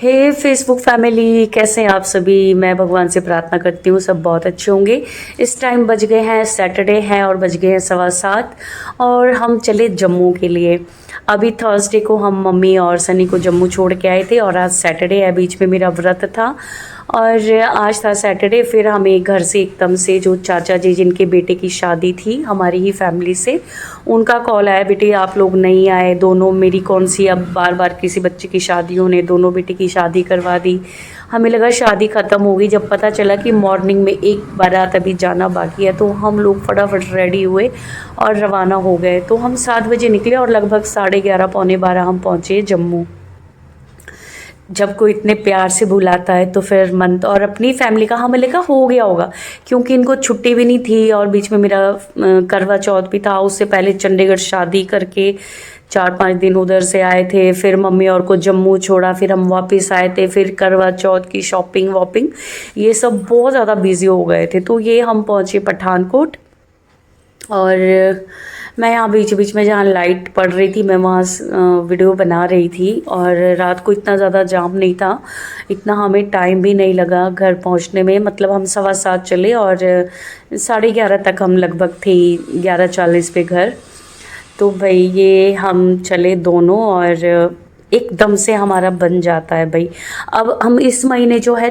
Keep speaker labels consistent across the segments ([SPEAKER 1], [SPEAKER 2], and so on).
[SPEAKER 1] हे Facebook family, कैसे हैं आप सभी। मैं भगवान से प्रार्थना करती हूँ सब बहुत अच्छे होंगे। इस टाइम बज गए हैं, सैटरडे हैं और बज गए हैं 7:15 और हम चले जम्मू के लिए। अभी थर्सडे को हम मम्मी और सनी को जम्मू छोड़ के आए थे और आज सैटरडे है, बीच में मेरा व्रत था और आज था सैटरडे। फिर हमें घर से एकदम से जो चाचा जी जिनके बेटे की शादी थी हमारी ही फैमिली से, उनका कॉल आया, बेटे आप लोग नहीं आए। दोनों मेरी कौन सी अब बार बार किसी बच्चे की शादियों ने दोनों बेटे की शादी करवा दी। हमें लगा शादी ख़त्म होगी, जब पता चला कि मॉर्निंग में एक बारात अभी जाना बाकी है तो हम लोग फटाफट रेडी हुए और रवाना हो गए। तो हम 7 बजे निकले और लगभग 11:30 पौने 12 हम पहुँचे जम्मू। जब कोई इतने प्यार से बुलाता है तो फिर मन तो, और अपनी फैमिली का हमें लगा हो गया होगा क्योंकि इनको छुट्टी भी नहीं थी और बीच में मेरा करवा चौथ भी था। उससे पहले चंडीगढ़ शादी करके 4-5 दिन उधर से आए थे, फिर मम्मी और को जम्मू छोड़ा, फिर हम वापस आए थे, फिर करवा चौथ की शॉपिंग वॉपिंग ये सब बहुत ज़्यादा बिजी हो गए थे। तो ये हम पहुँचे पठानकोट और मैं यहाँ बीच बीच में जहाँ लाइट पड़ रही थी मैं वहाँ वीडियो बना रही थी। और रात को इतना ज़्यादा जाम नहीं था, इतना हमें टाइम भी नहीं लगा घर पहुँचने में। मतलब हम 7:15 चले और 11:30 तक हम लगभग थे 11:40 पे घर। तो भाई ये हम चले दोनों और एकदम से हमारा बन जाता है भाई। अब हम इस महीने जो है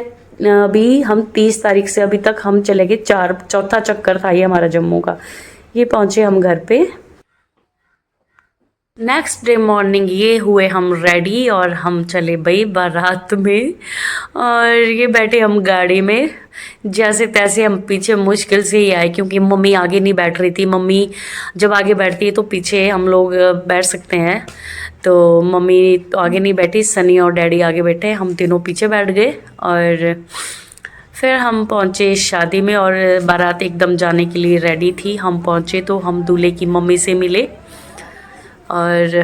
[SPEAKER 1] अभी हम 30 तारीख से अभी तक हम चले गए चौथा चक्कर था ये हमारा जम्मू का। ये पहुँचे हम घर पे। नेक्स्ट डे मॉर्निंग ये हुए हम रेडी और हम चले भाई बारात में। और ये बैठे हम गाड़ी में, जैसे तैसे हम पीछे मुश्किल से ही आए क्योंकि मम्मी आगे नहीं बैठ रही थी। मम्मी जब आगे बैठती है तो पीछे हम लोग बैठ सकते हैं, तो मम्मी तो आगे नहीं बैठी, सनी और डैडी आगे बैठे, हम तीनों पीछे बैठ गए। और फिर हम पहुँचे शादी में और बारात एकदम जाने के लिए रेडी थी। हम पहुँचे तो हम दूल्हे की मम्मी से मिले और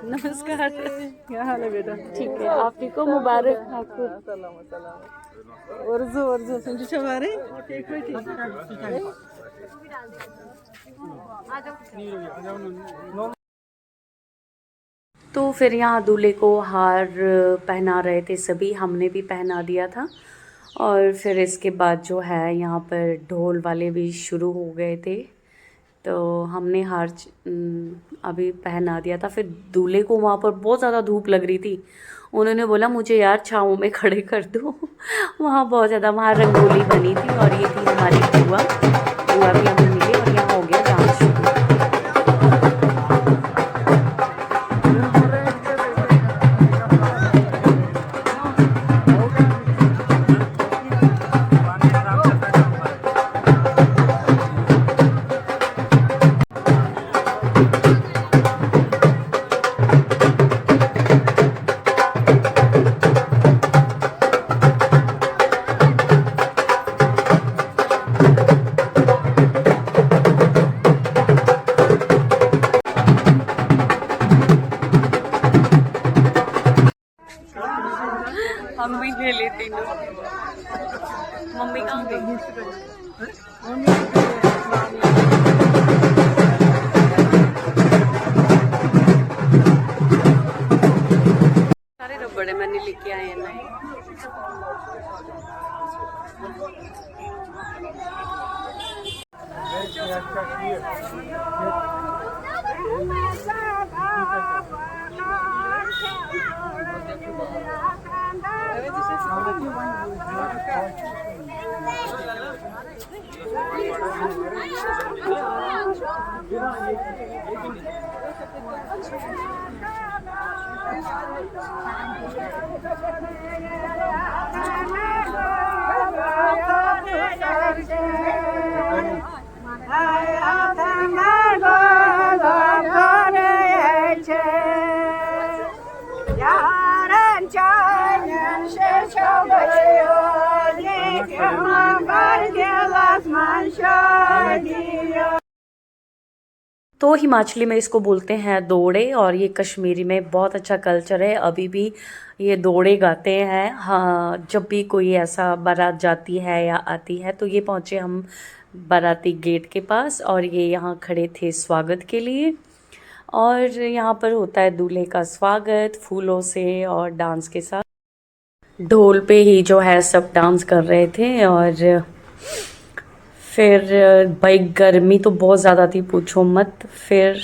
[SPEAKER 1] नमस्कार।
[SPEAKER 2] क्या हाल है बेटा?
[SPEAKER 1] ठीक है, आप ठीक हो? मुबारक आपको।
[SPEAKER 2] सलाम सलाम। वर्जो संजू शवारे ठीक है ठीक है।
[SPEAKER 1] तो फिर यहाँ दूल्हे को हार पहना रहे थे सभी, हमने भी पहना दिया था। और फिर इसके बाद जो है यहाँ पर ढोल वाले भी शुरू हो गए थे, तो हमने अभी पहना दिया था। फिर दूल्हे को वहाँ पर बहुत ज़्यादा धूप लग रही थी, उन्होंने बोला मुझे यार छाँव में खड़े कर दो। वहाँ बहुत ज़्यादा वहाँ रंगोली बनी थी और ये थी हमारी बुआ भी हमें मिली और यहाँ हो गया डांस शुरू। हम भी ले लेते ना। मम्मी कहाँ गई? सारे रबड़ मैंने लेके आए हैं नए। तो हिमाचली में इसको बोलते हैं दोड़े और ये कश्मीरी में बहुत अच्छा कल्चर है, अभी भी ये दोड़े गाते हैं। हाँ, जब भी कोई ऐसा बारात जाती है या आती है तो ये पहुँचे हम बाराती गेट के पास और ये यहाँ खड़े थे स्वागत के लिए। और यहाँ पर होता है दूल्हे का स्वागत फूलों से और डांस के साथ। ढोल पे ही जो है सब डांस कर रहे थे। और फिर भाई गर्मी तो बहुत ज़्यादा थी, पूछो मत। फिर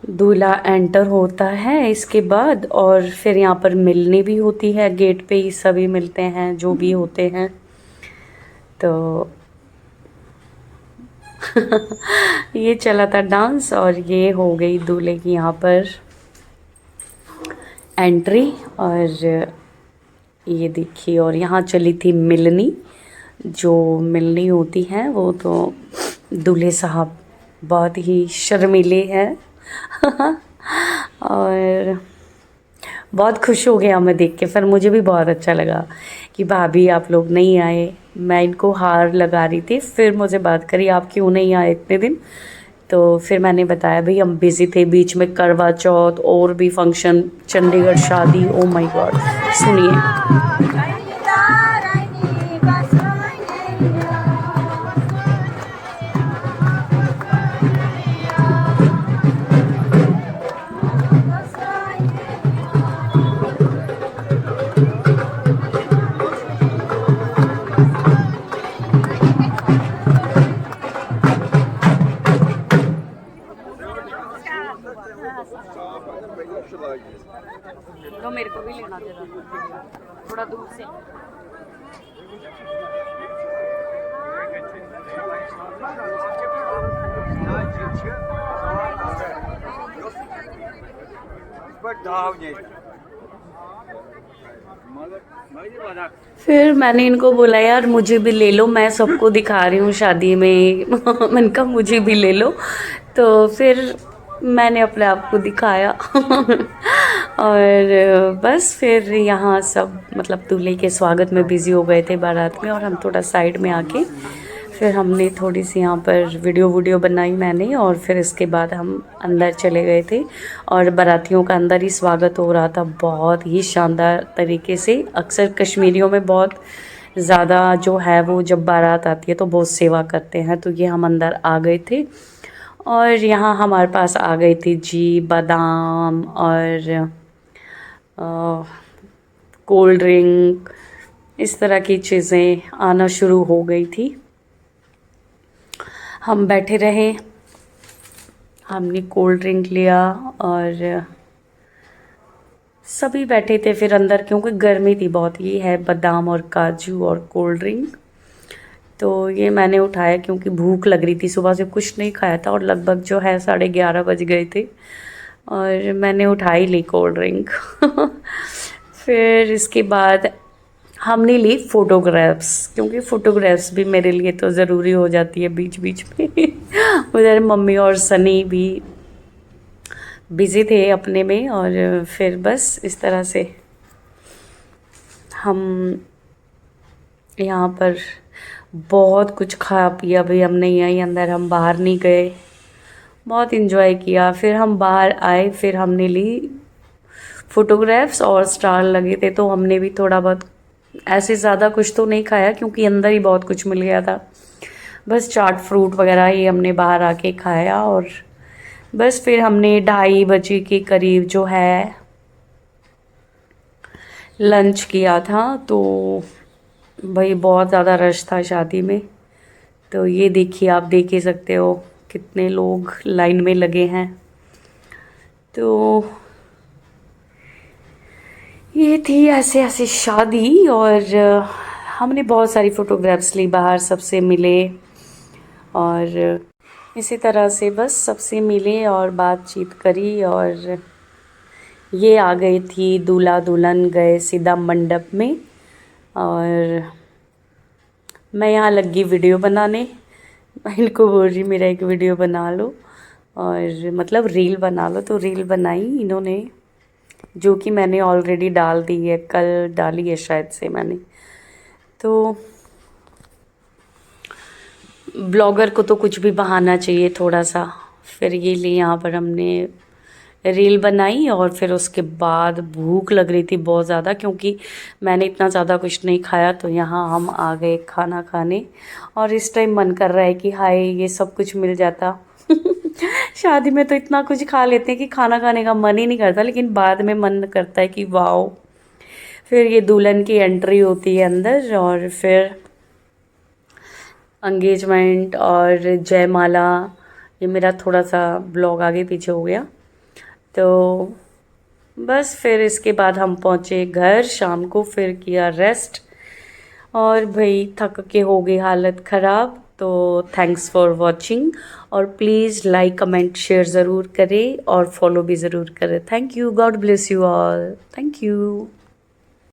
[SPEAKER 1] दूल्हा एंटर होता है इसके बाद, और फिर यहाँ पर मिलनी भी होती है, गेट पे ही सभी मिलते हैं जो भी होते हैं। तो ये चला था डांस, और ये हो गई दूल्हे की यहाँ पर एंट्री। और ये देखिए, और यहाँ चली थी मिलनी। जो मिलनी होती है वो तो दूल्हे साहब बहुत ही शर्मीले हैं और बहुत खुश हो गया मैं देख के। फिर मुझे भी बहुत अच्छा लगा कि भाभी आप लोग नहीं आए। मैं इनको हार लगा रही थी, फिर मुझे बात करी आप क्यों नहीं आए इतने दिन। तो फिर मैंने बताया भाई हम बिज़ी थे, बीच में करवा चौथ और भी फंक्शन, चंडीगढ़ शादी। ओ माय गॉड, सुनिए। तो मेरे को भी लेना जरा, थोड़ा दूर से। फिर मैंने इनको बोला यार मुझे भी ले लो, मैं सबको दिखा रही हूँ शादी में मैंने कहा मुझे भी ले लो। तो फिर मैंने अपने आप को दिखाया और बस फिर यहाँ सब मतलब दूल्हे के स्वागत में बिज़ी हो गए थे बारात में, और हम थोड़ा साइड में आके फिर हमने थोड़ी सी यहाँ पर वीडियो बनाई मैंने। और फिर इसके बाद हम अंदर चले गए थे, और बारातियों का अंदर ही स्वागत हो रहा था बहुत ही शानदार तरीके से। अक्सर कश्मीरियों में बहुत ज़्यादा जो है वो जब बारात आती है तो बहुत सेवा करते हैं, तो ये हम अंदर आ गए थे। और यहाँ हमारे पास आ गई थी जी बादाम और कोल्ड ड्रिंक, इस तरह की चीज़ें आना शुरू हो गई थी। हम बैठे रहे, हमने कोल्ड ड्रिंक लिया और सभी बैठे थे फिर अंदर, क्योंकि गर्मी थी बहुत। ये है बादाम और काजू और कोल्ड ड्रिंक। तो ये मैंने उठाया क्योंकि भूख लग रही थी, सुबह से कुछ नहीं खाया था और लगभग जो है 11:30 बज गए थे, और मैंने उठाई ली कोल्ड ड्रिंक फिर इसके बाद हमने ली फ़ोटोग्राफ्स, क्योंकि फ़ोटोग्राफ्स भी मेरे लिए तो ज़रूरी हो जाती है बीच बीच में उधर मम्मी और सनी भी बिज़ी थे अपने में। और फिर बस इस तरह से हम यहाँ पर बहुत कुछ खाया पिया भी, हम नहीं आई अंदर, हम बाहर नहीं गए, बहुत इन्जॉय किया। फिर हम बाहर आए, फिर हमने ली फ़ोटोग्राफ्स और स्टार लगे थे तो हमने भी थोड़ा बहुत, ऐसे ज़्यादा कुछ तो नहीं खाया क्योंकि अंदर ही बहुत कुछ मिल गया था। बस चाट फ्रूट वगैरह ये हमने बाहर आके खाया। और बस फिर हमने 2:30 बजे के करीब जो है लंच किया था। तो भाई बहुत ज़्यादा रश था शादी में, तो ये देखिए आप देख ही सकते हो कितने लोग लाइन में लगे हैं। तो ये थी ऐसे ऐसे शादी, और हमने बहुत सारी फ़ोटोग्राफ्स ली, बाहर सबसे मिले और इसी तरह से बस सबसे मिले और बातचीत करी। और ये आ गई थी दूल्हा दुल्हन, गए सीधा मंडप में, और मैं यहाँ लगी वीडियो बनाने। इनको बोल रही मेरा एक वीडियो बना लो, और मतलब रील बना लो, तो रील बनाई इन्होंने, जो कि मैंने ऑलरेडी डाल दी है, कल डाली है शायद से मैंने। तो ब्लॉगर को तो कुछ भी बहाना चाहिए थोड़ा सा। फिर ये लिए यहाँ पर हमने रील बनाई, और फिर उसके बाद भूख लग रही थी बहुत ज़्यादा, क्योंकि मैंने इतना ज़्यादा कुछ नहीं खाया। तो यहाँ हम आ गए खाना खाने, और इस टाइम मन कर रहा है कि हाय ये सब कुछ मिल जाता शादी में तो इतना कुछ खा लेते हैं कि खाना खाने का मन ही नहीं करता, लेकिन बाद में मन करता है कि वाओ। फिर ये दुल्हन की एंट्री होती है अंदर, और फिर एंगेजमेंट और जयमाला। ये मेरा थोड़ा सा ब्लॉग आगे पीछे हो गया। तो बस फिर इसके बाद हम पहुँचे घर शाम को, फिर किया रेस्ट, और भाई थक के हो गई हालत ख़राब। तो थैंक्स फॉर वॉचिंग, और प्लीज़ लाइक कमेंट शेयर ज़रूर करें और फॉलो भी ज़रूर करें। Thank you, God bless you all, thank you.